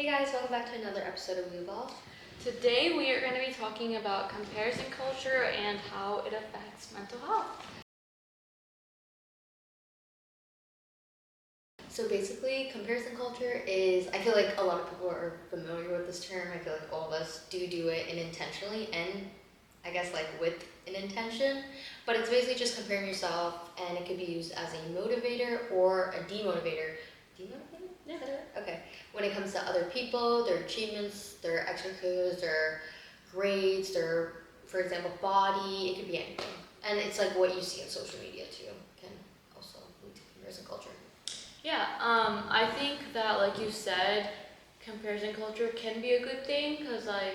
Hey guys, welcome back to another episode of Move Off. Today we are going to be talking about comparison culture and how it affects mental health. So basically, comparison culture is, I feel like a lot of people are familiar with this term. I feel like all of us do it unintentionally and I guess like with an intention. But it's basically just comparing yourself, and it could be used as a motivator or a demotivator. Demotivator? Yeah. Okay. When it comes to other people, their achievements, their extracurriculars, their grades, their, for example, body, it could be anything. And it's like what you see on social media too can also lead to comparison culture. Yeah, I think that, like you said, comparison culture can be a good thing because, like,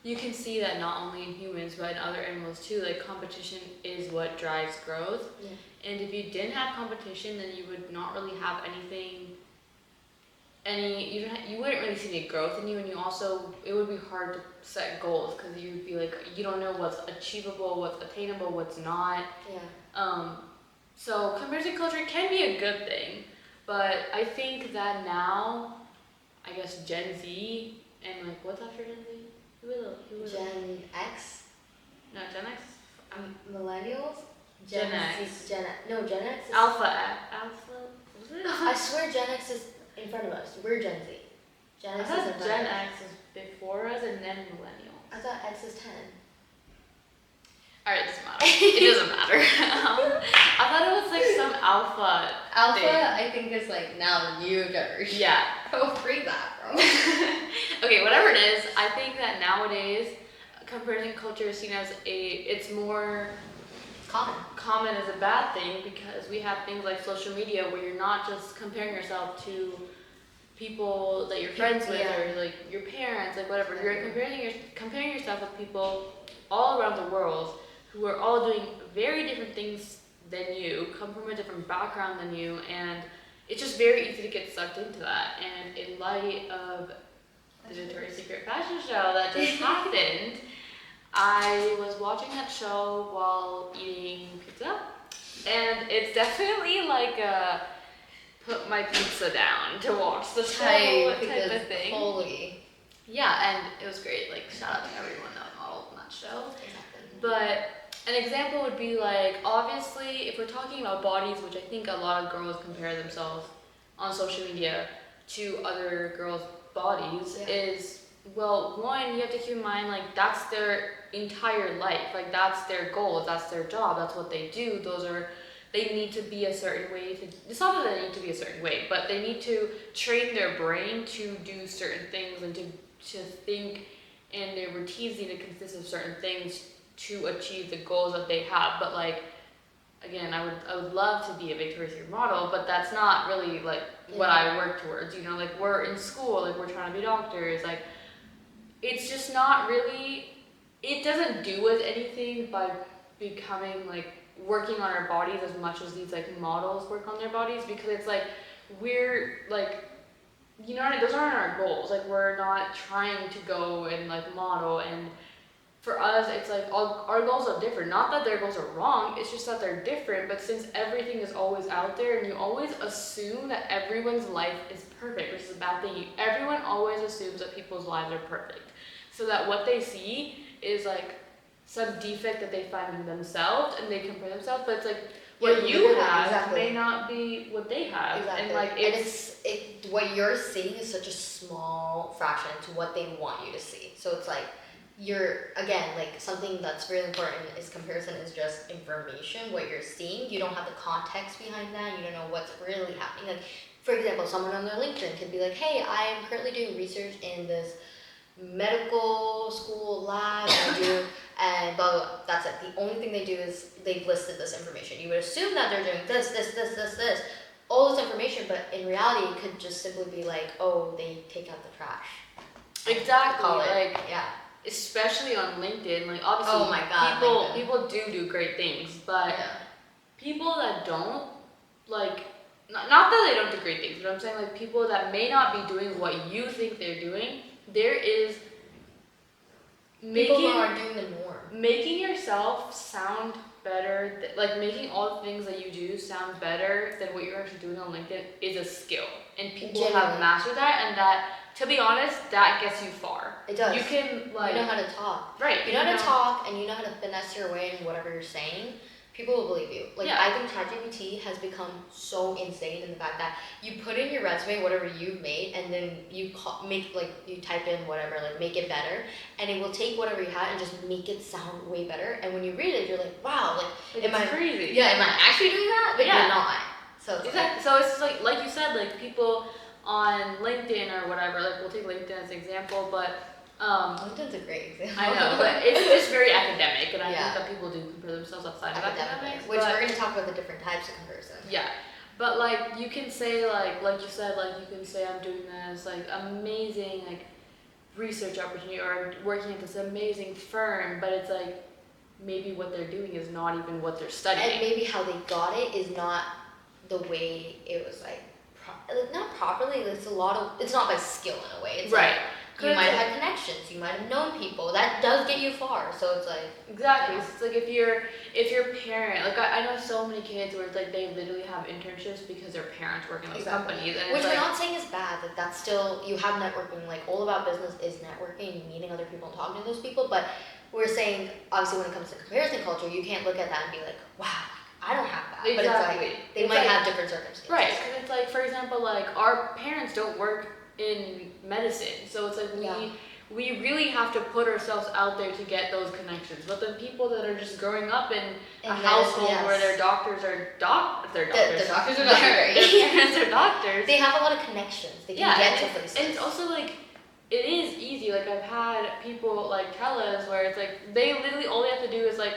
you can see that not only in humans but in other animals too. Like, competition is what drives growth. Yeah. And if you didn't have competition, then you would not really have anything. You wouldn't really see any growth in you, and it would be hard to set goals because you'd be like, you don't know what's achievable, what's attainable, what's not. Yeah. So comparison culture can be a good thing, but I think that now, I guess Gen Z and like what's after Gen Z? Who is it? Gen X? No, Gen X. Millennials? Gen X. Gen X is... Alpha. Was it? I swear Gen X is in front of us. We're Gen Z. Gen I X is in thought front of Gen us. X is before us and then millennials. I thought X is 10. Alright, it doesn't matter. It doesn't matter. I thought it was like some alpha. Alpha, thing. I think, is like now the new generation. Yeah. Oh, bring that, bro. Okay, whatever it is, I think that nowadays comparison culture is seen as it's more common as a bad thing because we have things like social media where you're not just comparing yourself to people that you're friends with or like your parents, like whatever. You're comparing yourself with people all around the world who are all doing very different things than you, come from a different background than you, and it's just very easy to get sucked into that. And in light of the Victoria's Secret fashion show that just happened, I was watching that show while eating pizza, and it's definitely like a put my pizza down to watch the show type of thing. Holy. Yeah, and it was great. Like, shout out to everyone that modeled in that show. Exactly. But an example would be like, obviously, if we're talking about bodies, which I think a lot of girls compare themselves on social media to other girls' bodies, is, well, one, you have to keep in mind, like, that's their entire life. Like, that's their goals, that's their job, that's what they do. They need to be a certain way it's not that they need to be a certain way, but they need to train their brain to do certain things and to think, and their routines need to consist of certain things to achieve the goals that they have. But like, again, I would love to be a Victoria's Secret model, but that's not really like what I work towards, you know, like we're in school, like we're trying to be doctors, like it's just not really, it doesn't do us anything by becoming like working on our bodies as much as these like models work on their bodies, because it's like we're like, you know, those aren't our goals. Like, we're not trying to go and like model, and for us it's like our goals are different. Not that their goals are wrong, it's just that they're different. But since everything is always out there and you always assume that everyone's life is perfect, which is a bad thing, everyone always assumes that people's lives are perfect, so that what they see is like some defect that they find in themselves and they compare themselves, but it's like what you have may not be what they have. Exactly. And like what you're seeing is such a small fraction to what they want you to see. So it's like like something that's really important is comparison is just information, what you're seeing. You don't have the context behind that. You don't know what's really happening. Like, for example, someone on their LinkedIn could be like, hey, I am currently doing research in this medical school lab and blah, blah, blah. That's it. The only thing they do is they've listed this information. You would assume that they're doing this, all this information, but in reality it could just simply be like, oh, they take out the trash. Exactly. Like, especially on LinkedIn, like obviously, oh my God, people do great things, but people that don't, like, not that they don't do great things, but I'm saying like people that may not be doing what you think they're doing, there is people who are doing the norm. Making yourself sound better, like making all the things that you do sound better than what you're actually doing on LinkedIn is a skill, and people have mastered that, and that to be honest, that gets you far. It does. You can like you know how to talk. right. You know how to talk, and you know how to finesse your way in whatever you're saying. People will believe you. Like, Yeah. I think ChatGPT has become so insane in the fact that you put in your resume whatever you've made, and then you you type in whatever, like make it better, and it will take whatever you had and just make it sound way better. And when you read it, you're like, wow, like it's crazy. Yeah, am I actually doing that? But Yeah. you're not. So it's exactly. So it's like you said, like people on LinkedIn or whatever. Like we'll take LinkedIn as an example, but. LinkedIn's a great example. I know, but it's just very academic, and I Yeah. think that people do compare themselves outside of academics. Which we're going to talk about the different types of comparison. Yeah, but like you can say like you said, like you can say I'm doing this like amazing like research opportunity or working at this amazing firm, but it's like maybe what they're doing is not even what they're studying. And maybe how they got it is not the way it was like not properly. It's not by skill in a way. It's right. Like, you might have had connections. You might have known people. That does get you far. So it's like exactly. Yeah. It's like if your parent, like I know so many kids where it's like they literally have internships because their parents work in those companies, and which it's we're like, not saying is bad. Like that's still you have networking. Like all about business is networking, and meeting other people and talking to those people. But we're saying obviously when it comes to comparison culture, you can't look at that and be like, wow, I don't have that. Exactly. But it's like they might have different circumstances. Right, because it's like, for example, like our parents don't work in medicine, so it's like we really have to put ourselves out there to get those connections. But then people that are just growing up in a household where their doctors are their doctors are not great. Their parents are doctors. They have a lot of connections. They can get to places. And it's also like it is easy. Like I've had people like tell us where it's like they literally all they have to do is like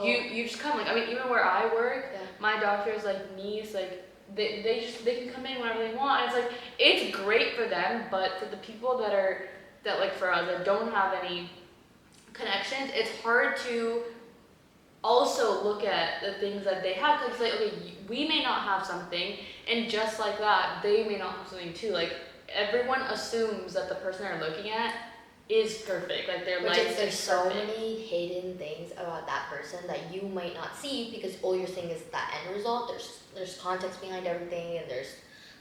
you just come. Like I mean, even where I work, my doctor's like niece, like they can come in whenever they want. And it's like it's great for them, but for the people that like for us that don't have any connections, it's hard to also look at the things that they have because like okay, we may not have something, and just like that, they may not have something too. Like everyone assumes that the person they're looking at is perfect. Like their life is perfect. There's so many hidden things about that person that you might not see because all you're seeing is that end result. There's context behind everything, and there's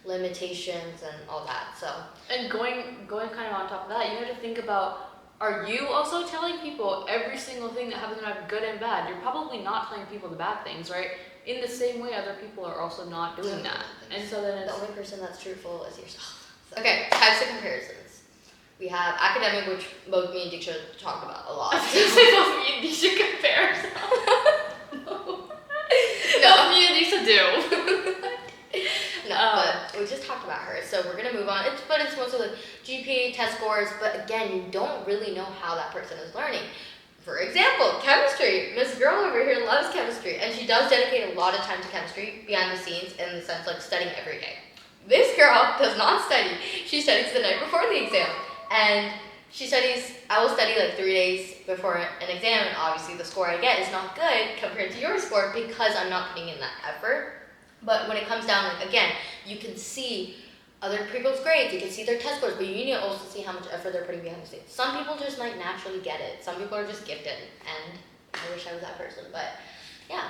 limitations and all that. So and going kind of on top of that, you have to think about, are you also telling people every single thing that happens in life, good and bad? You're probably not telling people the bad things, right? In the same way, other people are also not doing that. And so then the only person that's truthful is yourself. So, okay, types of comparisons. We have academic, which both me and Deetya talked about a lot. Both me and Deetya compare ourselves. No, me and Deetya do. But we just talked about her, so we're gonna move on. It's mostly like GPA, test scores, but again, you don't really know how that person is learning. For example, chemistry. Miss Girl over here loves chemistry, and she does dedicate a lot of time to chemistry behind the scenes in the sense like studying every day. This girl does not study. She studies the night before the exam, and I will study like 3 days before an exam, and obviously the score I get is not good compared to your score because I'm not putting in that effort. But when it comes down, like again, you can see other people's grades, you can see their test scores, but you need to also see how much effort they're putting behind the scenes. Some people just might naturally get it. Some people are just gifted, and I wish I was that person, but yeah.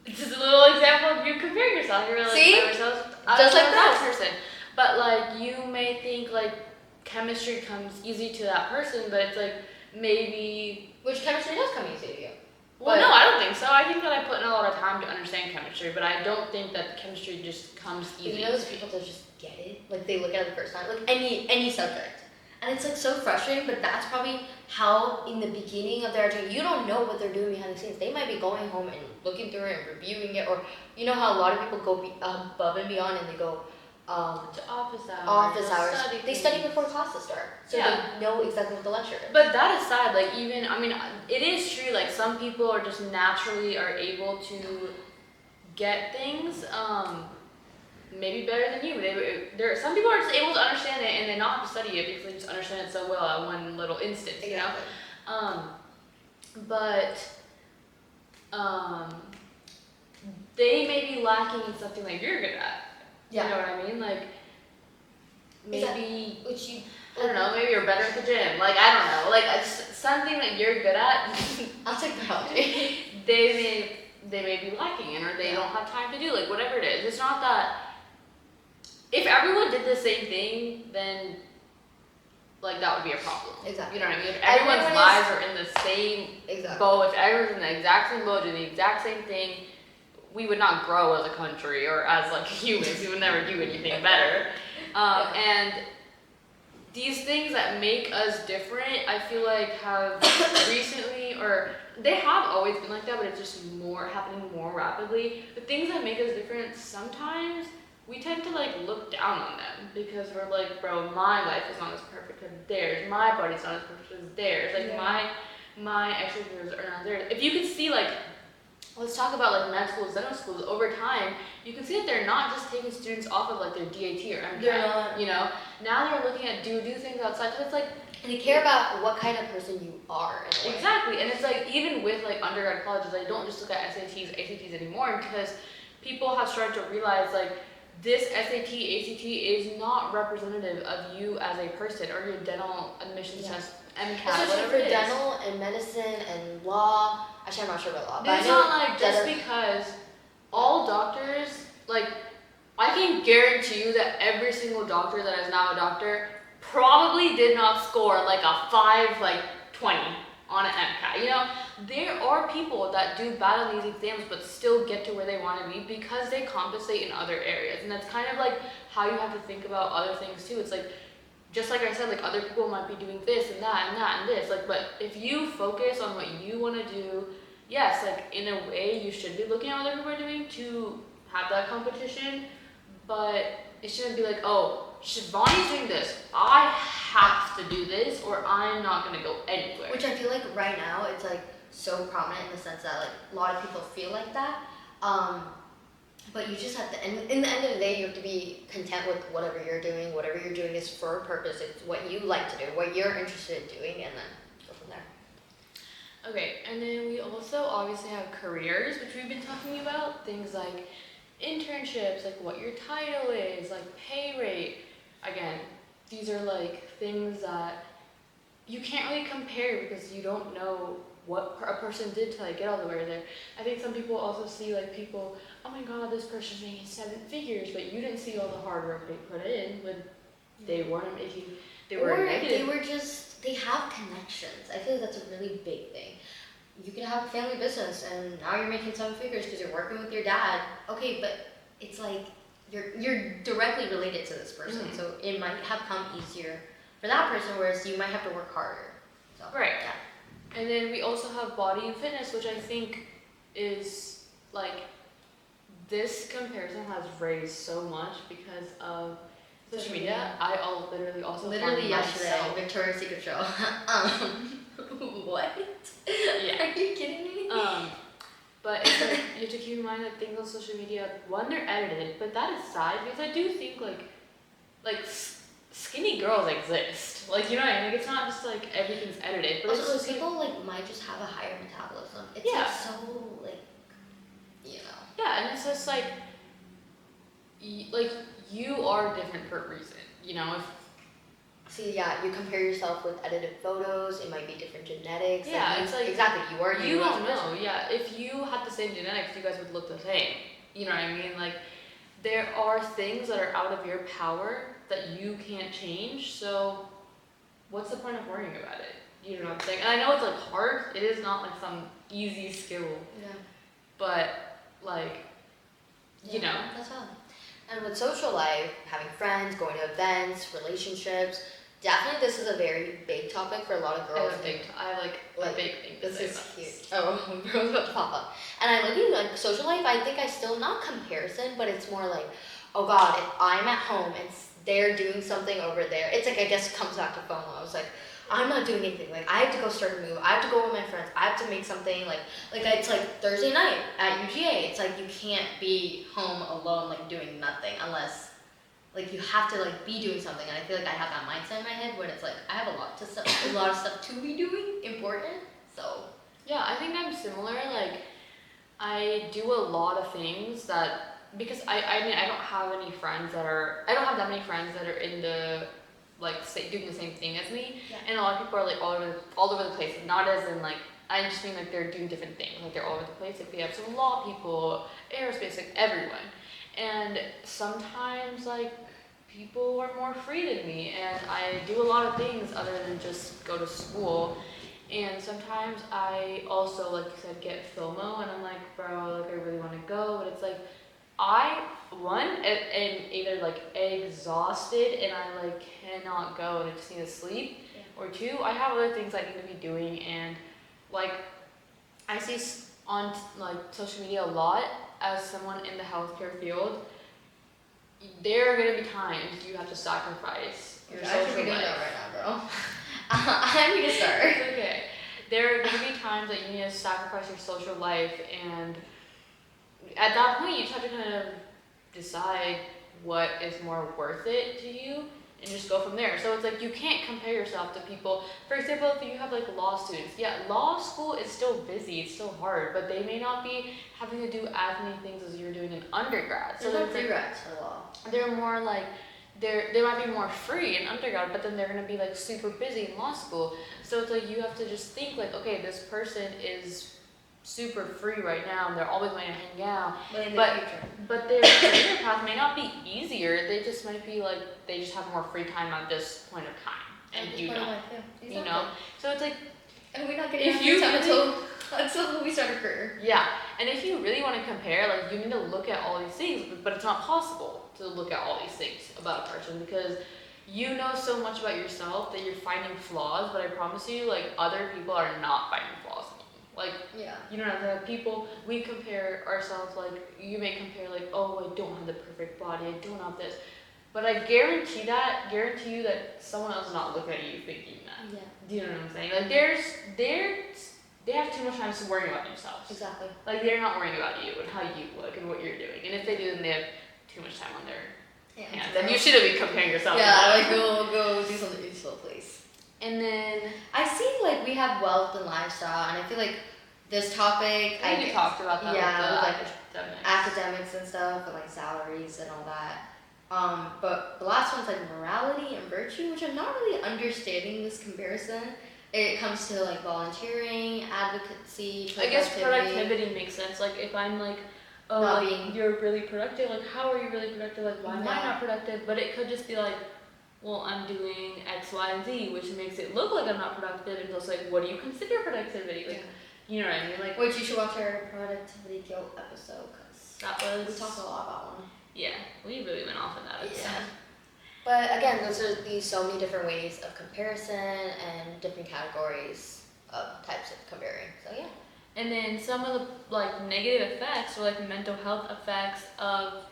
It's just a little example of you comparing yourself. You're like, see? Just like that person. But like you may think like chemistry comes easy to that person, but it's like maybe which chemistry does come easy to you. Well, no, I don't think so. I think that I put in a lot of time to understand chemistry, but I don't think that chemistry just comes easy. You know those people that just get it? Like they look at it the first time, like any subject. And it's like so frustrating, but that's probably how in the beginning of their education, you don't know what they're doing behind the scenes. They might be going home and looking through it and reviewing it, or you know how a lot of people go above and beyond and they go to office hours. They study before classes start, so they know exactly what the lecture is. But that aside, like even I mean, it is true. Like some people are just naturally are able to get things maybe better than you. Some people are just able to understand it and they not have to study it because they just understand it so well at one little instance. You know, but they may be lacking in something that you're good at. You know what I mean? Like maybe I don't know, maybe you're better at the gym. Like I don't know, like something that you're good at. I'll take biology. they may be lacking in, or they don't have time to do, like whatever it is. It's not that if everyone did the same thing, then like that would be a problem. Exactly. You know what I mean? If everyone's lives are in the same boat, if everyone's in the exact same boat, doing the exact same thing, we would not grow as a country or as like humans. We would never do anything better. And these things that make us different, I feel like have recently, or they have always been like that, but it's just happening more rapidly. The things that make us different, sometimes we tend to like look down on them because we're like, bro, my life is not as perfect as theirs. My body's not as perfect as theirs. Like my extracurriculars are not theirs. If you could see like, let's talk about like med schools, dental schools. Over time, you can see that they're not just taking students off of like their DAT or MCAT. You know, now they're looking at do things outside. So it's like, and they care about what kind of person you are. Exactly, and it's like even with like undergrad colleges, they don't just look at SATs, ACTs anymore because people have started to realize like this SAT, ACT is not representative of you as a person or your dental admissions test, MCAT, especially whatever for it is. dental and medicine and law. Actually, I'm not sure about law. But it's not like just because all doctors, like, I can guarantee you that every single doctor that is now a doctor probably did not score like a 520 on an MCAT. You know, there are people that do bad on these exams but still get to where they want to be because they compensate in other areas. And that's kind of like how you have to think about other things too. It's like, just like I said, like other people might be doing this and that and that and this. Like, but if you focus on what you want to do, yes, like in a way you should be looking at what other people are doing to have that competition. But it shouldn't be like, oh, Shivani's doing this, I have to do this or I'm not going to go anywhere. Which I feel like right now it's like so prominent in the sense that like a lot of people feel like that. But you just have to, and in the end of the day, you have to be content with whatever you're doing. Whatever you're doing is for a purpose. It's what you like to do, what you're interested in doing, and then go from there. Okay, and then we also obviously have careers, which we've been talking about. Things like internships, like what your title is, like pay rate. Again, these are like things that you can't really compare because you don't know what a person did to like get all the way there. I think some people also see like people, oh my god, this person's making 7 figures, but you didn't see all the hard work they put in when they weren't making, they were negative. They have connections. I feel like that's a really big thing. You can have a family business and now you're making 7 figures because you're working with your dad. Okay, but it's like you're directly related to this person, so it might have come easier for that person, whereas you might have to work harder. So, right. Yeah. And then we also have body and fitness, which I think is like, this comparison has raised so much because of social media. Literally yesterday, Victoria's Secret show. What? Yeah. Are you kidding me? But it's like, you have to keep in mind that things on social media, one, they're edited, but that aside, because I do think like skinny girls exist. Like, you know what I mean? Like, it's not just like everything's edited, but also, it's just people like might just have a higher metabolism. It's like so like, you know. Yeah, and it's just like, you are different for a reason. You know, See, yeah, you compare yourself with edited photos. It might be different genetics. Yeah, it's like exactly you don't know. Yeah, if you had the same genetics, you guys would look the same. You know what I mean? Like, there are things that are out of your power that you can't change. So, what's the point of worrying about it? You know what I'm saying? And I know it's like hard. It is not like some easy skill. Yeah. But like, you know. That's all. And with social life, having friends, going to events, relationships, definitely this is a very big topic for a lot of girls. I have a big thing to this say is about cute. this. Oh, girls about to pop up. And I look at like social life, I think I still, not comparison, but it's more like, oh god, if I'm at home and they're doing something over there, it's like, I guess it comes back to FOMO. I was like, I'm not doing anything. Like, I have to go start a move. I have to go with my friends. I have to make something. Like it's like Thursday night at UGA. It's like you can't be home alone, like doing nothing, unless like you have to like be doing something. And I feel like I have that mindset in my head when it's like I have a lot of stuff to be doing, important. So yeah, I think I'm similar. Like, I do a lot of things that, because I mean I don't have that many friends that are in the doing the same thing as me, and a lot of people are like all over the place. Not as in like, I just mean like they're doing different things. Like, they're all over the place. Like, we have some law people, aerospace, like everyone. And sometimes like people are more free than me, and I do a lot of things other than just go to school. And sometimes I also, like you said, get FOMO, and I'm like, bro, like I really want to go, but it's like am either like exhausted and I like cannot go and I just need to sleep, or two, I have other things I need to be doing, and like I see on like social media a lot as someone in the healthcare field. There are gonna be times you have to sacrifice your I should social be doing life. that right now, bro. I need to start. It's okay. There are gonna be times that you need to sacrifice your social life, and at that point you just have to kind of decide what is more worth it to you and just go from there. So it's like you can't compare yourself to people. For example, if you have like law students, law school is still busy, it's still hard, but they may not be having to do as many things as you're doing in undergrad. So there's no prereqs for law. They're more like they might be more free in undergrad, but then they're gonna be like super busy in law school. So it's like you have to just think like, okay, this person is super free right now and they're always going to hang out, But in the but future. their career path may not be easier. They just might be like they just have more free time at this point of time, and you don't. Exactly. You know, so it's like, and we're not getting if you time really, until we start a career. yeah, and if you really want to compare, like you need to look at all these things, but it's not possible to look at all these things about a person because you know so much about yourself that you're finding flaws, but I promise you, like other people are not finding flaws in you. Like, you know, the people, we compare ourselves, like, you may compare, like, oh, I don't have the perfect body, I don't have this. But I guarantee you that someone else is not looking at you thinking that. Yeah. Do you know what I'm saying? Like, they have too much time to worry about themselves. Exactly. Like, they're not worrying about you and how you look and what you're doing. And if they do, then they have too much time on their hands. Then you shouldn't be comparing yourself. Yeah, like go do something useful, please. And then I see like we have wealth and lifestyle, and I feel like this topic. I talked about that. Yeah, with academics and stuff, and like salaries and all that. But the last one's like morality and virtue, which I'm not really understanding this comparison. It comes to like volunteering, advocacy. I guess productivity makes sense. Like if I'm like, oh, like, you're really productive. Like how are you really productive? Like why am I not productive? But it could just be like, well, I'm doing X, Y, and Z, which makes it look like I'm not productive. And just like, what do you consider productivity? Like, you know what I mean? Like, which you should watch our productivity guilt episode because we talked a lot about one. Yeah, we really went off on that episode. Yeah. But again, those are so many different ways of comparison and different categories of types of comparing. So yeah. And then some of the like negative effects or like mental health effects of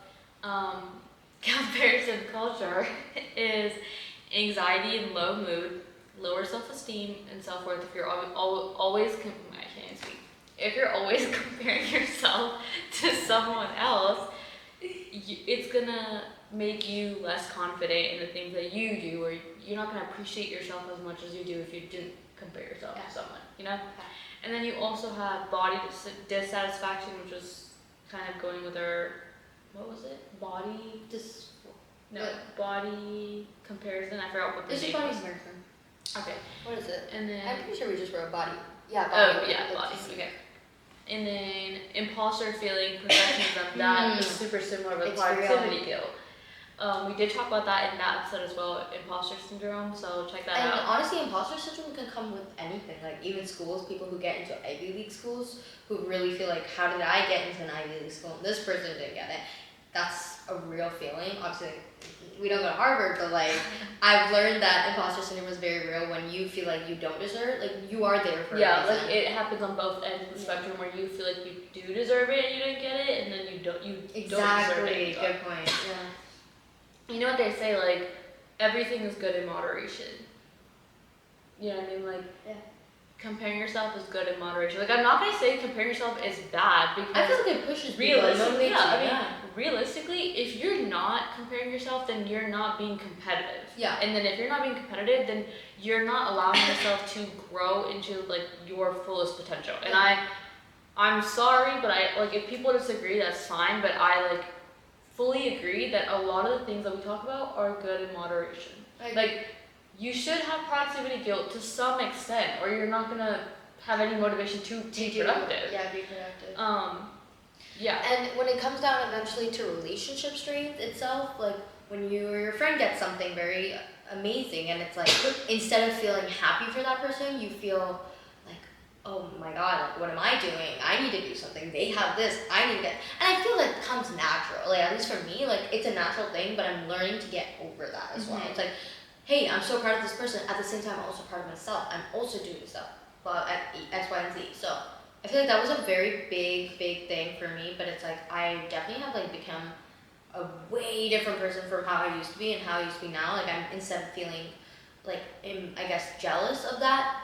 comparison culture is anxiety and low mood, lower self-esteem and self-worth. If you're always I can't speak. If you're always comparing yourself to someone else, it's gonna make you less confident in the things that you do, or you're not gonna appreciate yourself as much as you do if you didn't compare yourself to someone, you know? And then you also have body dissatisfaction, which was kind of going with our, what was it? Body comparison. I forgot what the name was. Body comparison. Okay. What is it? And then I'm pretty sure we just wrote body. Yeah, body. Oh, yeah, body. Okay. And then imposter feeling, perfectionism, that is super similar with productivity guilt. We did talk about that in that episode as well, imposter syndrome, so check that out. And honestly, imposter syndrome can come with anything, like even schools, people who get into Ivy League schools, who really feel like, how did I get into an Ivy League school? This person didn't get it. That's a real feeling. Obviously, we don't go to Harvard, but like, I've learned that imposter syndrome is very real when you feel like you don't deserve, like you are there for a reason. Like it happens on both ends of the spectrum where you feel like you do deserve it and you didn't get it, and then you don't deserve it. Good point. Yeah. You know what they say, like, everything is good in moderation. You know what I mean? Like, comparing yourself is good in moderation. Like, I'm not going to say comparing yourself is bad, because I feel like it pushes people. Realistically, if you're not comparing yourself, then you're not being competitive. Yeah. And then if you're not being competitive, then you're not allowing yourself to grow into, like, your fullest potential. And I'm sorry, but if people disagree, that's fine, but I, fully agree that a lot of the things that we talk about are good in moderation. Like, you should have productivity guilt to some extent, or you're not gonna have any motivation to be productive. Yeah, be productive. Yeah. And when it comes down eventually to relationship strength itself, like when you or your friend gets something very amazing, and it's like instead of feeling happy for that person, you feel like, oh my god, like what am I doing? I need to do something. They have this, I need it. And I feel like it comes natural. Like at least for me, like it's a natural thing, but I'm learning to get over that as well. It's like, hey, I'm so proud of this person. At the same time, I'm also proud of myself. I'm also doing stuff, but at X, Y, and Z. So I feel like that was a very big thing for me. But it's like I definitely have like become a way different person from how I used to be and how I used to be now. Like I'm, instead of feeling like I guess jealous of that,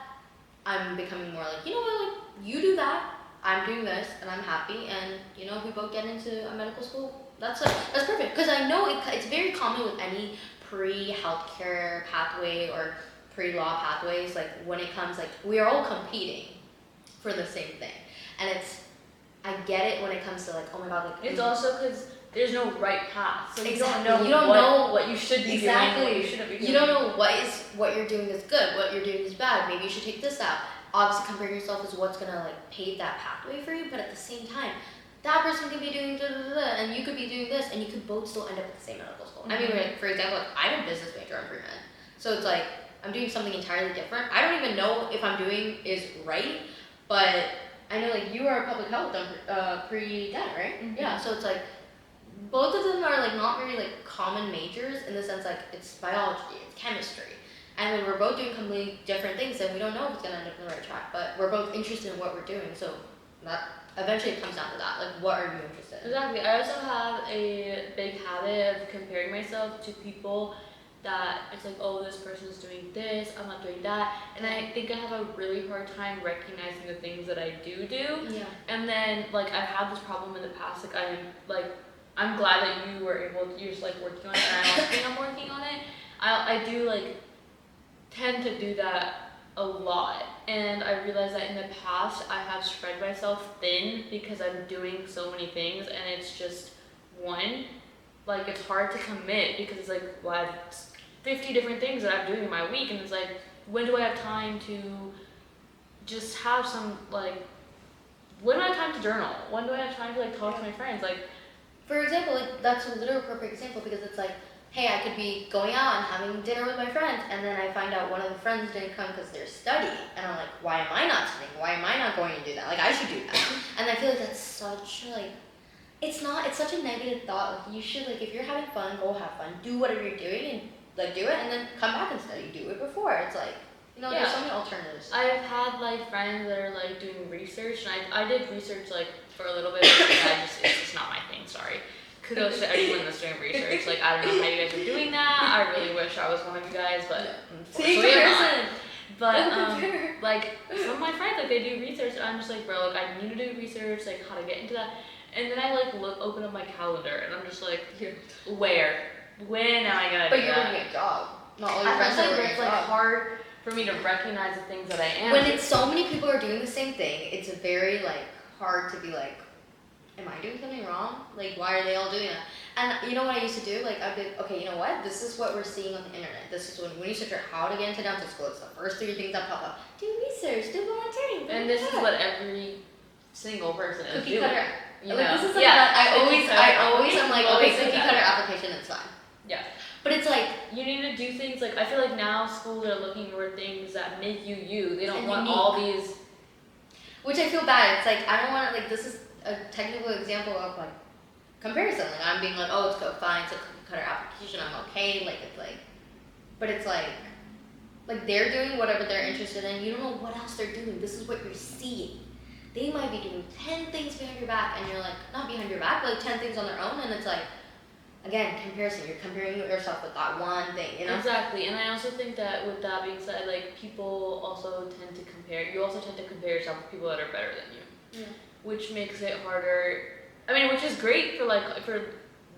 I'm becoming more like, you know what, like you do that, I'm doing this, and I'm happy. And you know, if we both get into a medical school, that's perfect. Because I know it's very common with any pre-healthcare pathway or pre-law pathways. Like when it comes, like we are all competing for the same thing, and I get it when it comes to like, oh my god, like it's also because there's no right path, so exactly. you don't know what you should be doing, what you shouldn't be doing. You don't know what you're doing is good, what you're doing is bad. Maybe you should take this out. Obviously, comparing yourself is what's gonna like pave that pathway for you. But at the same time, that person could be doing da da da, and you could be doing this, and you could both still end up at the same medical school. I mean, like, for example, like, I'm a business major on pre-med, so it's like I'm doing something entirely different. I don't even know if I'm doing is right, but I know like you are a public health pre-med, right? Yeah, so it's like both of them are like not very like common majors in the sense like it's biology, it's chemistry, and then we're both doing completely different things, and we don't know if it's gonna end up in the right track, but we're both interested in what we're doing. So that eventually it comes down to that, like what are you interested in? Exactly. I also have a big habit of comparing myself to people that it's like, oh, this person's doing this, I'm not doing that, and I think I have a really hard time recognizing the things that I do. Yeah. And then like I've had this problem in the past. I'm glad that you were able to, you're just like working on it, and I also think I'm working on it. I do like tend to do that a lot, and I realize that in the past I have spread myself thin because I'm doing so many things, and it's just one, like it's hard to commit because it's like, well, I have 50 different things that I'm doing in my week, and it's like, when do I have time to just have some like, when do I have time to journal? When do I have time to like talk to my friends? Like, for example, like that's a literal perfect example, because it's like, hey, I could be going out and having dinner with my friends, and then I find out one of the friends didn't come because they're studying, and I'm like, why am I not studying? Why am I not going to do that? Like I should do that. And I feel like that's such like, it's such a negative thought. Like you should, like if you're having fun, go have fun, do whatever you're doing, and like do it, and then come back and study. Do it before. It's like, you know, there's so many alternatives. I've had like friends that are like doing research, and I did research like for a little bit, but it's just not my thing. Sorry. Kudos to anyone that's doing research. Like I don't know how you guys are doing that. I really wish I was one of you guys, but unfortunately I'm not. But like some of my friends, like they do research, and I'm just like, bro, like I need to do research, like how to get into that. And then I like open up my calendar, and I'm just like, where, when am I gonna do that? But you're working a job. Not all your friends are working a job. It's like hard for me to recognize the things that I am. When it's so many people are doing the same thing, it's very like hard to be like, am I doing something wrong? Like, why are they all doing that? And you know what I used to do? Like, I'd be, okay, you know what? This is what we're seeing on the internet. This is when you search how to get into dental school, it's the first 3 things that pop up. Do research, do volunteering. And this is what every single person is doing. Cutter. You like, know? this is something that I always am like, okay, cookie cutter application, it's fine. Yeah. But it's like, you need to do things like, I feel like now schools are looking for things that make you you. They don't want unique. all these. Which I feel bad. It's like, I don't want to, like, this is a technical example of like comparison. Like I'm being like, oh, it's fine, it's a cookie cutter application, I'm okay. Like it's like, but it's like they're doing whatever they're interested in. You don't know what else they're doing. This is what you're seeing. They might be doing 10 things behind your back, and you're like, not behind your back, but like 10 things on their own, and it's like, again, comparison. You're comparing yourself with that one thing, you know? Exactly, and I also think that with that being said, like people also tend to compare. You also tend to compare yourself with people that are better than you. Yeah. Which makes it harder. I mean, which is great for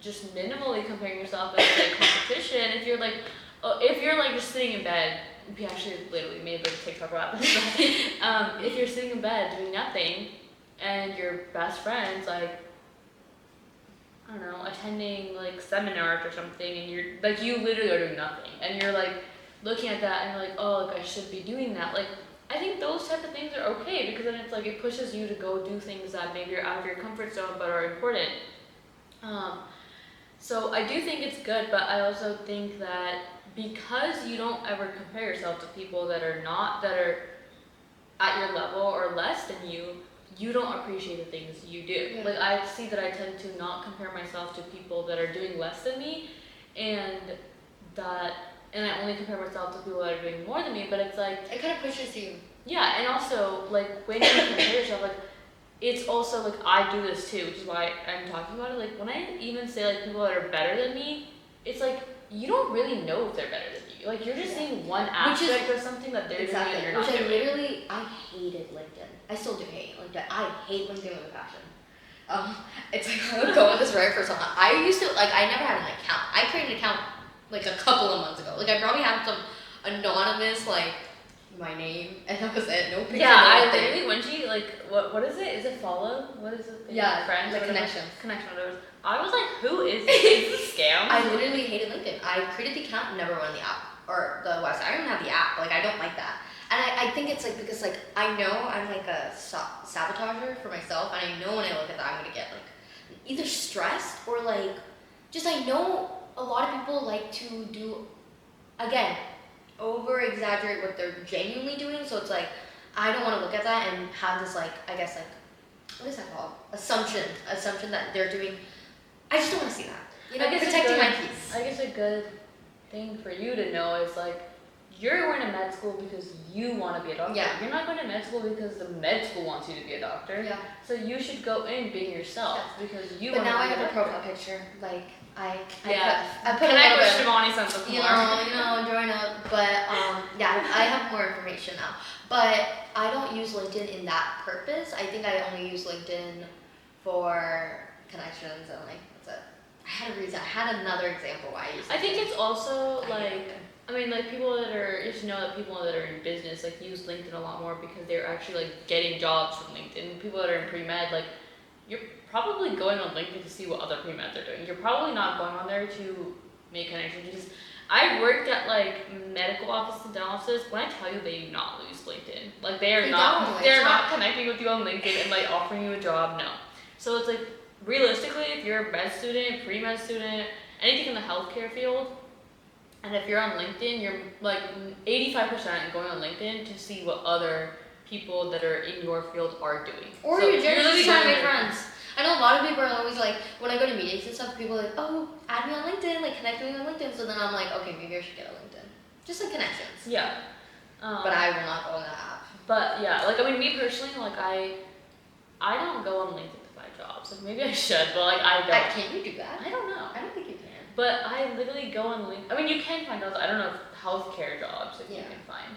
just minimally comparing yourself as like competition. If you're like just sitting in bed, we actually literally made a TikTok about this. If you're sitting in bed doing nothing, and your best friend's like, I don't know, attending like seminars or something, and you're like, you literally are doing nothing, and you're like looking at that and you're like, oh, like I should be doing that. Like I think those type of things are okay, because then it's like it pushes you to go do things that maybe are out of your comfort zone but are important. So I do think it's good, but I also think that because you don't ever compare yourself to people that are at your level or less than you don't appreciate the things you do. Yeah. Like I see that I tend to not compare myself to people that are doing less than me, and that and I only compare myself to people that are doing more than me. But it's like It kind of pushes you. yeah, and also like when you compare yourself, like it's also like I do this too, which is why I'm talking about it. Like when I even say like people that are better than me, it's like you don't really know if they're better than you. Like you're just seeing one aspect of something that they're doing and you're not Which doing. I hated LinkedIn. I still do hate LinkedIn. I hate LinkedIn with a passion. It's like I would go on this Reddit for so long. I used to like I never had an account. I created an account like a couple of months ago. Like I probably had some anonymous like my name and that was it. No picture. Yeah, I nothing. literally when she like what is it? Is it follow? What is it? Yeah, friends. like or connections. Connection. Whatever. I was like, who is this? Is this a scam? I literally hated LinkedIn. I created the account, never went on the app or the website. I don't even have the app. Like I don't like that. And I think it's like because like I know I'm like a sabotager for myself, and I know when I look at that I'm gonna get like either stressed or like just I know a lot of people like to do again over exaggerate what they're genuinely doing. So it's like I don't want to look at that and have this like I guess like what is that called assumption that they're doing. I just don't want to see that. You know, protecting my peace. I guess a good thing for you to know is like you're going to med school because you want to be a doctor. Yeah. You're not going to med school because the med school wants you to be a doctor. Yeah. So you should go in being yourself because you But want now to I be a have a doctor. profile picture. Like I Connect put a little with bit. Shivani sense of humor. Join up. But yeah, I have more information now. But I don't use LinkedIn in that purpose. I think I only use LinkedIn for connections and like that's it. I had a reason. I had another example why I use. I think it's also I like hate I mean like people that are you should know that people that are in business like use LinkedIn a lot more because they're actually like getting jobs from LinkedIn. People that are in pre-med like you're probably going on LinkedIn to see what other pre-meds are doing. You're probably not going on there to make connections. Because I worked at like medical office and dental offices. When I tell you they do not use LinkedIn, like they're not connecting with you on LinkedIn and like offering you a job. No. So it's like realistically, if you're a med student, pre-med student, anything in the healthcare field, and if you're on LinkedIn, you're like 85% going on LinkedIn to see what other people that are in your field are doing. Or so you're just trying to make there. friends. I know a lot of people are always like, when I go to meetings and stuff, people are like, oh, add me on LinkedIn, like connect me on LinkedIn. So then I'm like, okay, maybe I should get a LinkedIn. Just like connections. Yeah. But I will not go on that app. But yeah, like I mean, me personally, like I don't go on LinkedIn to find jobs. Like maybe I should, but like I don't. Can you do that? I don't know. I don't think you can. But I literally go on LinkedIn. I mean, you can find jobs. I don't know if healthcare jobs if you can find.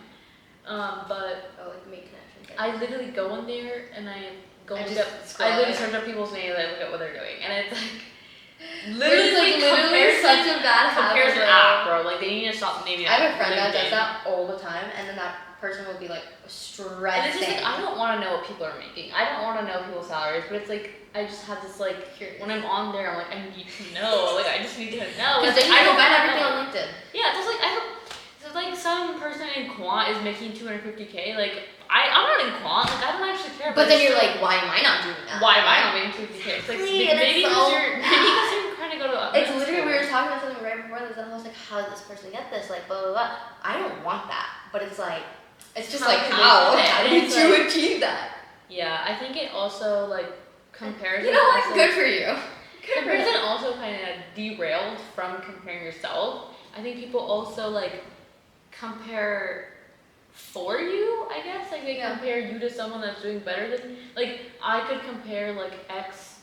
But like make connections. I literally go on there and I go I look just up. scroll I literally it. search up people's names. I look at what they're doing, and it's like It's literally comparison. such a bad Comparison habit. app, bro. Like they need to stop naming. I have a friend that does that all the time, and then that person will be like stressing. And it's just like I don't want to know what people are making. I don't want to know people's salaries, but it's like I just have this like when I'm on there, I'm like I need to know. Like I just need to know. Because then you can find everything on LinkedIn. Yeah, it's just like I don't. So like some person in quant is making 250K. Like I'm not in quant. Like I don't actually care. But then you're like, why am I not doing that? Why am I not making 250K? It's like maybe because you're trying to go to. It's literally we were talking about something right before this, and I was like, how did this person get this? Like blah blah blah. I don't want that, but it's like. It's just like how did you achieve that? Yeah, I think it also like comparison. You know what? Good for you. Comparison also kind of derailed from comparing yourself. I think people also like compare for you. I guess like they compare you to someone that's doing better than. Like I could compare like X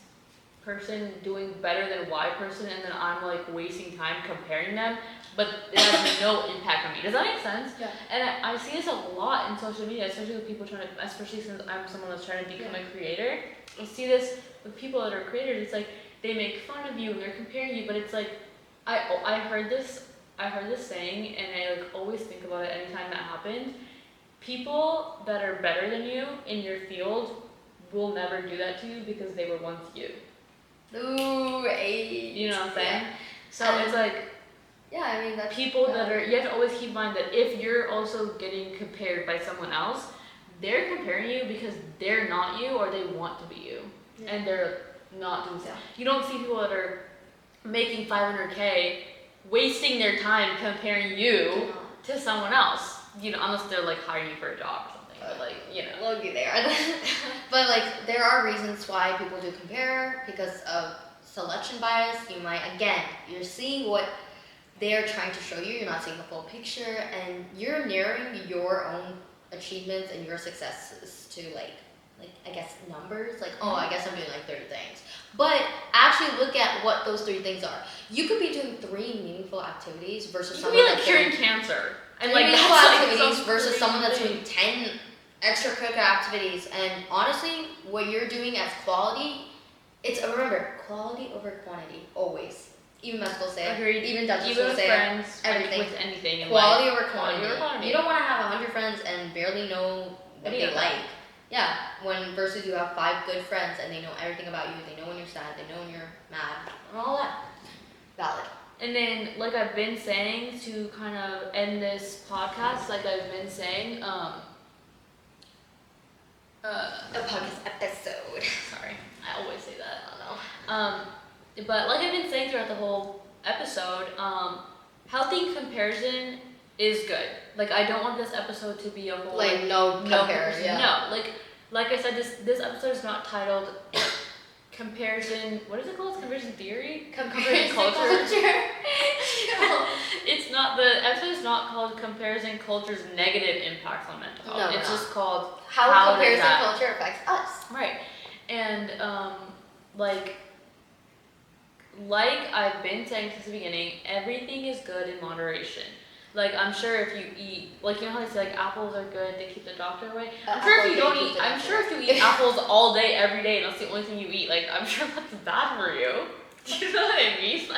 person doing better than Y person, and then I'm like wasting time comparing them. But it has no impact on me. Does that make sense? Yeah. And I see this a lot in social media, especially with people trying to, especially since I'm someone that's trying to become a creator. I see this with people that are creators. It's like they make fun of you and they're comparing you, but it's like I heard this saying, and I like always think about it anytime that happens. People that are better than you in your field will never do that to you because they were once you. Ooh, you know what I'm saying? Yeah. So it's like. Yeah, I mean that's people that are you have to always keep in mind that if you're also getting compared by someone else, they're comparing you because they're not you or they want to be you. And they're not doing so. You don't see people that are making 500K, wasting their time comparing you to someone else. Unless they're like hiring you for a job or something. But like, Low-key they are. But like, there are reasons why people do compare because of selection bias. You're seeing what they're trying to show you. You're not seeing the full picture, and you're narrowing your own achievements and your successes to like I guess numbers. Like, oh, I guess I'm doing like 30 things. But actually look at what those 3 things are. You could be doing 3 meaningful activities versus you could someone be like that's curing doing cancer. And 3 like meaningful that's activities like versus someone that's thing. doing 10 extracurricular activities. And honestly, what you're doing as quality, remember, quality over quantity, always. Even med school say it. Agreed. Even dental Even school with say friends, it. Everything. Like with anything in Quality life. over quantity. You don't want to have 100 friends and barely know what they like. Yeah, versus you have 5 good friends and they know everything about you. They know when you're sad. They know when you're mad, and all that. Valid. And then, like I've been saying, to kind of end this podcast, like I've been saying, a podcast episode. Sorry, I always say that. I don't know. But like I've been saying throughout the whole episode, healthy comparison is good. Like I don't want this episode to be a whole like no compare. Yeah. No, like I said, this episode is not titled comparison. What is it called? Comparison theory? Comparison culture. It's not, the episode is not called comparison culture's negative impacts on mental health. No, it's just called how comparison culture affects us. Right. And like I've been saying since the beginning, everything is good in moderation. Like I'm sure if you eat, like how they say like apples are good, they keep the doctor away. I'm sure if you eat apples all day, every day, and that's the only thing you eat, like I'm sure that's bad for you. Do you know what I mean?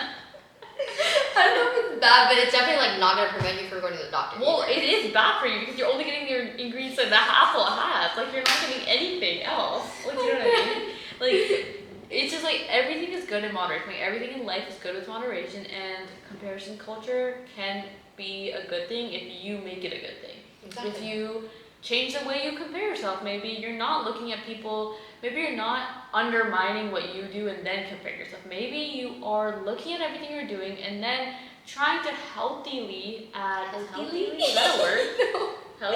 I don't know if it's bad, but it's definitely like not gonna prevent you from going to the doctor. Well, it is bad for you because you're only getting the ingredients that apple has. Like you're not getting anything else. Like you know what I mean? Like it's just like everything is good in moderation. Like everything in life is good with moderation, and comparison culture can be a good thing if you make it a good thing. Exactly. If you change the way you compare yourself, maybe you're not looking at people, maybe you're not undermining what you do and then comparing yourself. Maybe you are looking at everything you're doing and then trying to healthily add, healthily? Is that a word? No.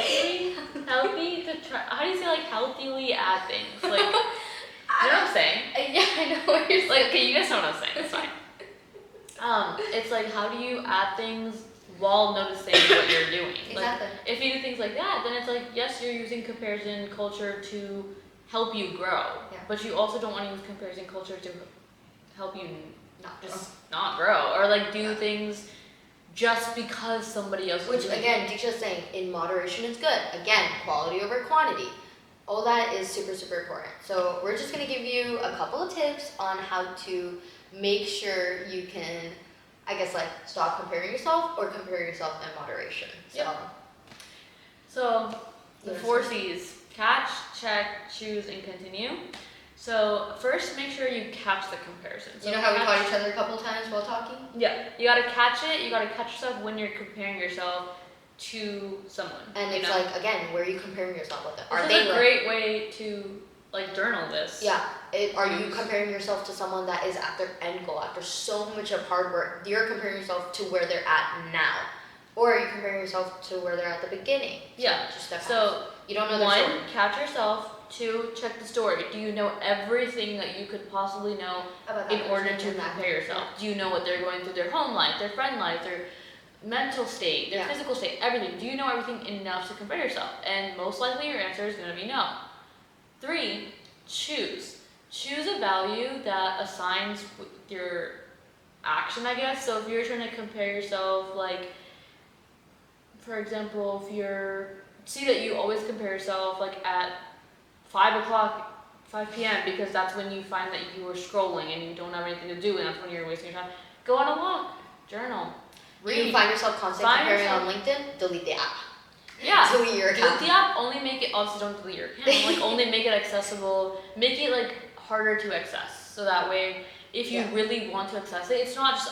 Healthy to try, how do you say like healthily add things? Like, you know what I'm saying? Yeah, I know what you're saying. Like, okay, you guys know what I'm saying, it's fine. It's like, how do you add things while noticing what you're doing? Exactly. Like, if you do things like that, then it's like, yes, you're using comparison culture to help you grow, but you also don't want to use comparison culture to help you not grow, or like do things just because somebody else is doing again, Deetya's saying, in moderation is good. Again, quality over quantity. All that is super, super important. So we're just going to give you a couple of tips on how to make sure you can, I guess, like stop comparing yourself or compare yourself in moderation. So the 4 C's: catch, check, choose, and continue. So first, make sure you catch the comparison. So you know how we caught each other a couple of times while talking? Yeah, you gotta catch it. You gotta catch yourself when you're comparing yourself to someone. And it's like, again, where are you comparing yourself with them? This is a great way to like journal this. Yeah. Are you comparing yourself to someone that is at their end goal after so much of hard work? You're comparing yourself to where they're at now. Or are you comparing yourself to where they're at the beginning? So you don't know their story. 1, catch yourself. 2, check the story. Do you know everything that you could possibly know in order to compare yourself? Do you know what they're going through, their home life, their friend life, their mental state, their physical state, everything? Do you know everything enough to compare yourself? And most likely your answer is going to be no. 3, choose. Choose a value that assigns your action, I guess. So if you're trying to compare yourself, like, for example, if see that you always compare yourself like at 5 p.m. because that's when you find that you are scrolling and you don't have anything to do, and that's when you're wasting your time. Go on a walk, journal, read. You find yourself constantly comparing on LinkedIn, delete the app. Yeah, delete your account. Delete the app, only make it, also don't delete your account, like only make it accessible, make it like harder to access, so that way if you really want to access it, it's not just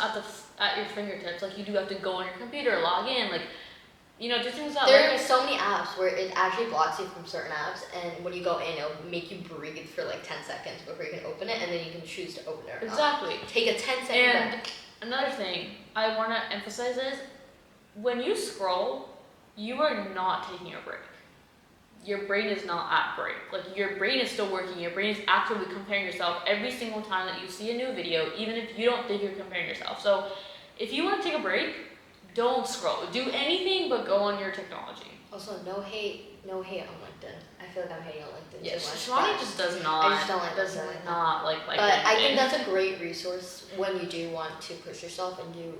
at your fingertips, like you do have to go on your computer, log in, like just things that There are so many apps where it actually blocks you from certain apps, and when you go in, it'll make you breathe for like 10 seconds before you can open it, and then you can choose to open it or exactly. not. Take a 10-second And break. another thing I want to emphasize is when you scroll, you are not taking a break. Your brain is not at break. Like, your brain is still working. Your brain is actively comparing yourself every single time that you see a new video, even if you don't think you're comparing yourself. So if you want to take a break, don't scroll. Do anything but go on your technology. Also, no hate on LinkedIn. I feel like I'm hating on LinkedIn Yes, too much. Shivani just does not. I just don't like does LinkedIn. not like But LinkedIn. I think that's a great resource when you do want to push yourself and do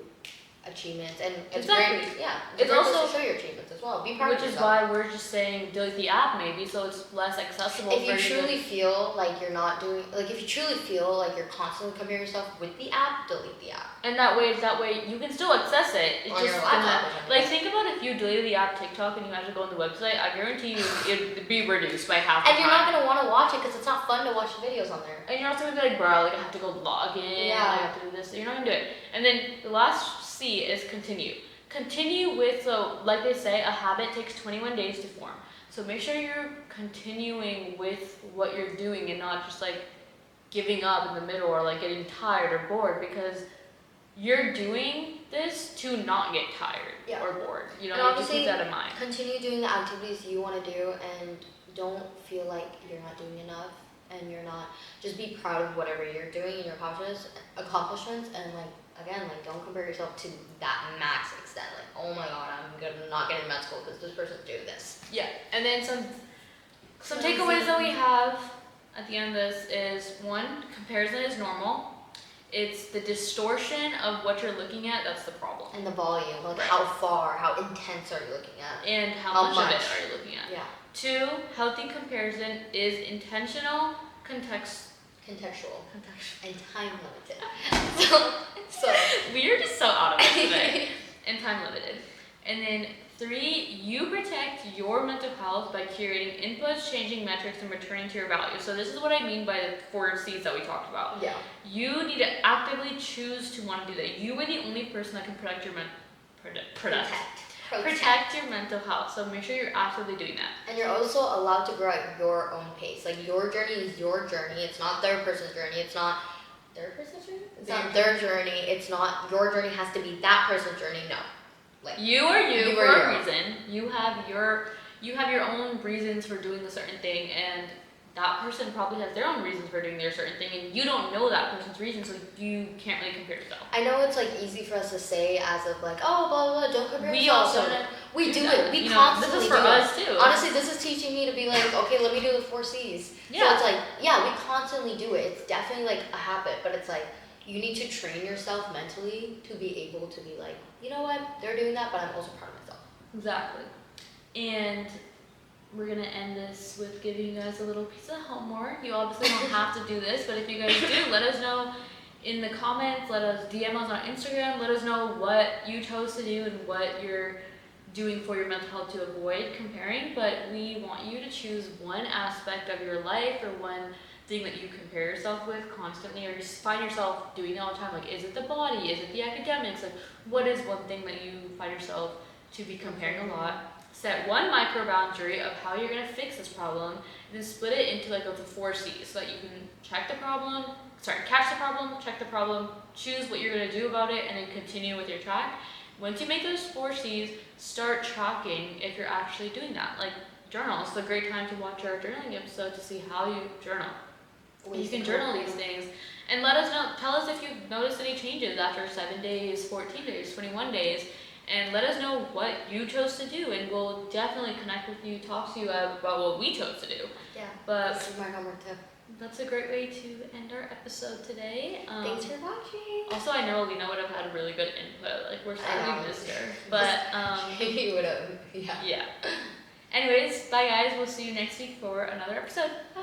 achievements, and it's Exactly. great. Yeah, It's great also- to show your achievements as well. Be proud which of is yourself. why we're just saying delete the app maybe, so it's less accessible If for you you to- truly feel like you're not doing, like if you truly feel like you're constantly comparing yourself with the app, delete the app. And that way you can still access it. It's On your just laptop gonna, or something. like, think about if you deleted the app TikTok and you had to go on the website. I guarantee you it'd be reduced by half the And you're time. not gonna want to watch it because it's not fun to watch the videos on there. And you're also gonna be like, bro, like I have to go log in. Yeah. I have to do this. You're not gonna do it. And then the last C is continue. Continue with, so like they say, a habit takes 21 days to form. So make sure you're continuing with what you're doing and not just like giving up in the middle or like getting tired or bored, because you're doing this to not get tired Yeah. or bored. You And have to obviously, keep that in mind. continue doing the activities you want to do, and don't feel like you're not doing enough, and you're not. Just be proud of whatever you're doing and your accomplishments, and like again, like don't compare yourself to that max extent. Like, oh my god, I'm gonna not get into med school because this person's doing this. Yeah, and then some So takeaways that we have at the end of this is, one, comparison is normal. It's the distortion of what you're looking at that's the problem. And the volume, like Right. how far, how intense are you looking at? And how How much of it much? are you looking at? Yeah, Two, healthy comparison is intentional, contextual and time limited. so we are just so out of it today. And time limited. And then three, you protect your mental health by curating inputs, changing metrics, and returning to your values. So this is what I mean by the 4 C's that we talked about. yeah. You need to actively choose to want to do that. You are the only person that can protect your protect your mental health. So make sure you're actively doing that. And you're also allowed to grow at your own pace. Like, your journey is your journey. It's not their person's journey. It's not their person's journey. It's not their journey. It's not your journey has to be that person's journey. No. Like, You are you, You for are a you. reason. You have your own reasons for doing a certain thing, and that person probably has their own reasons for doing their certain thing, and you don't know that person's reasons, so you can't really compare yourself. I know it's like easy for us to say as of like, oh, blah blah blah, don't compare We yourself. also we do that. it. We You know, constantly this is for do us it. too. Honestly, this is teaching me to be like, okay, let me do the 4 C's. Yeah. So it's like, yeah, we constantly do it. It's definitely like a habit, but it's like you need to train yourself mentally to be able to be like, you know what, they're doing that, but I'm also proud of myself. Exactly. And we're gonna end this with giving you guys a little piece of homework. You obviously don't have to do this, but if you guys do, let us know in the comments. Let us DM us on Instagram. Let us know what you chose to do and what you're doing for your mental health to avoid comparing. But we want you to choose one aspect of your life or one thing that you compare yourself with constantly, or just find yourself doing it all the time. Like, is it the body? Is it the academics? Like, what is one thing that you find yourself to be comparing a lot? Set one micro boundary of how you're gonna fix this problem, and then split it into like the 4 C's, so that you can catch the problem, check the problem, choose what you're gonna do about it, and then continue with your track. Once you make those 4 C's, start tracking if you're actually doing that. Like, journal. It's a great time to watch our journaling episode to see how you journal. You can journal these things and let us know. Tell us if you've noticed any changes after 7 days, 14 days, 21 days, and let us know what you chose to do, and we'll definitely connect with you, talk to you about what we chose to do. Yeah. But This is my homework too. that's a great way to end our episode today. Thanks for watching. Also, I know Lena would have had a really good input. Like, we're I sorry know. we missed her. But You would have. Yeah. yeah. Anyways, bye guys. We'll see you next week for another episode. Bye.